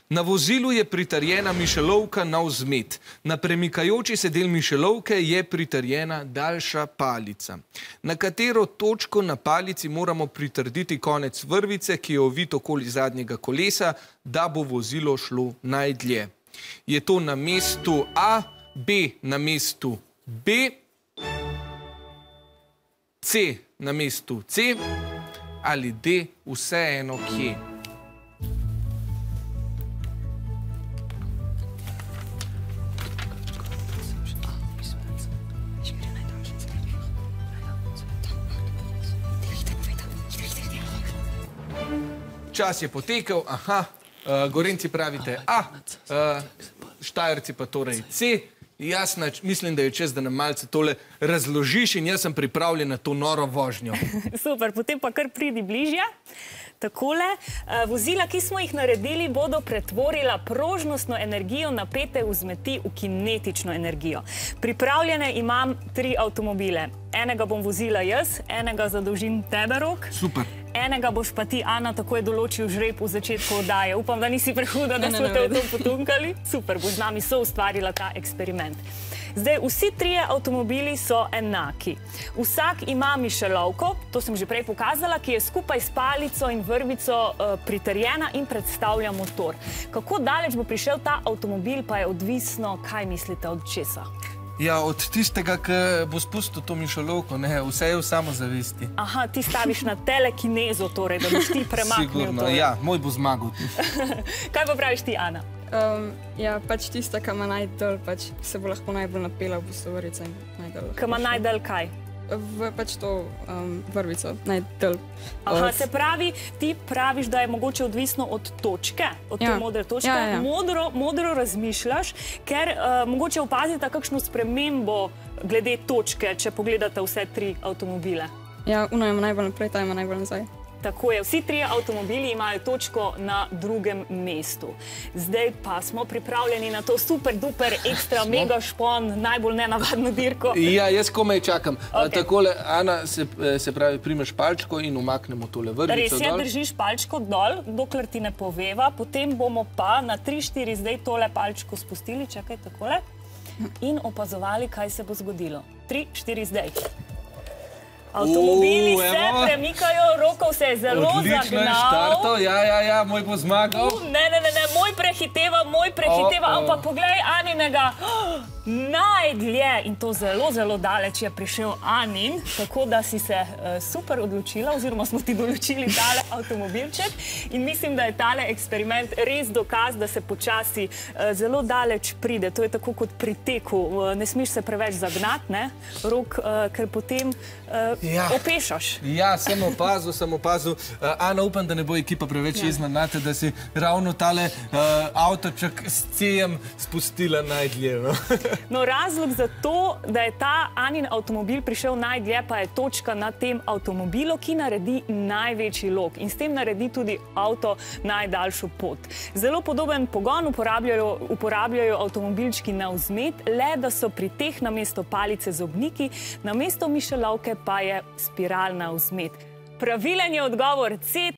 Na vozilu je pritrjena mišelovka na vzmet. Na premikajoči se del mišelovke je pritrjena daljša palica. Na katero točko na palici moramo pritrditi konec vrvice, ki je ovit okoli zadnjega kolesa, da bo vozilo šlo najdlje. Je to na mestu A, B na mestu B, C na mestu C ali D vseeno kje? Čas je potekel, aha, Gorenjci pravite A, Štajerci pa torej C. Jaz mislim, da je čas, da nam malce tole razložiš in jaz sem pripravljen na to noro vožnjo. Super, potem pa kar pridi bližje. Takole, vozila, ki smo jih naredili, bodo pretvorila prožnostno energijo napete vzmeti v kinetično energijo. Pripravljene imam 3 avtomobile. Enega bom vozila jaz, enega zadolžim tebe, Rok. Super. Enega boš pa ti, Ana, tako je določil žreb v začetku oddaje. Upam, da nisi prehuda, da smo te v to potunkali. Super, boš z nami soustvarila ta eksperiment. Zdaj, vsi 3 avtomobili so enaki. Vsak ima mišelovko, to sem že prej pokazala, ki je skupaj s palico in vrvico pritrjena in predstavlja motor. Kako daleč bo prišel ta avtomobil, pa je odvisno, kaj mislite, od česa? Ja, od tistega, ki bo spustil to mišelovko, ne, vse je v samozavesti. Aha, ti staviš na telekinezo, torej, da boš ti premaknil to. Sigurno, ja, moj bo zmagal. Kaj pa praviš ti, Ana? Ja, pač tista, ki ima najdolj, pač se bo lahko najbolj napela v bistvu vrvica in najdolj. Ki ima najdolj kaj? Pač to vrvico, najdolj. Aha, se pravi, ti praviš, da je mogoče odvisno od točke, od te modre točke. Modro razmišljaš, ker mogoče opazite kakšno spremembo glede točke, če pogledate vse 3 avtomobile. Ja, uno ima najbolj naprej, ta ima najbolj nazaj. Tako je, vsi 3 avtomobili imajo točko na 2. mestu. Zdaj pa smo pripravljeni na to super, duper, ekstra, mega špon, najbolj nenavadno dirko. Ja, jaz komaj čakam. Takole, Ana, se pravi, primeš palčko in umaknemo tole vrvico dol. Res je, držiš palčko dol, dokler ti ne poveva, potem bomo pa na 3-4 zdaj tole palčko spustili, čakaj, takole, in opazovali, kaj se bo zgodilo. 3-4 zdaj. Avtomobili se premikajo, Rokov se je zelo zagnal. Odlično je štartov, ja, moj bo zmagal. Ne, moj prehiteva, ampak poglej Aninega, najdlje, in to zelo, zelo daleč je prišel Anin, tako da si se super odločila, oziroma smo ti določili tale avtomobilček in mislim, da je tale eksperiment res dokaz, da se počasi zelo daleč pride. To je tako kot pri teku, ne smeš se preveč zagnati, ne, Rok, ker potem opešaš. Ja, sem opazil. Ana, upam, da ne bo ekipa preveč jezna nate, da si ravno tale avtoček s C-jem spustila najdlje. No, razlog za to, da je ta Anin avtomobil prišel najdlje, pa je točka na tem avtomobilu, ki naredi največji lok in s tem naredi tudi avto najdaljšo pot. Zelo podoben pogon uporabljajo avtomobilčki na vzmet, le da so pri teh namesto palice zobniki, namesto mišelovke pa je spiralna vzmet. Pravilen je odgovor C.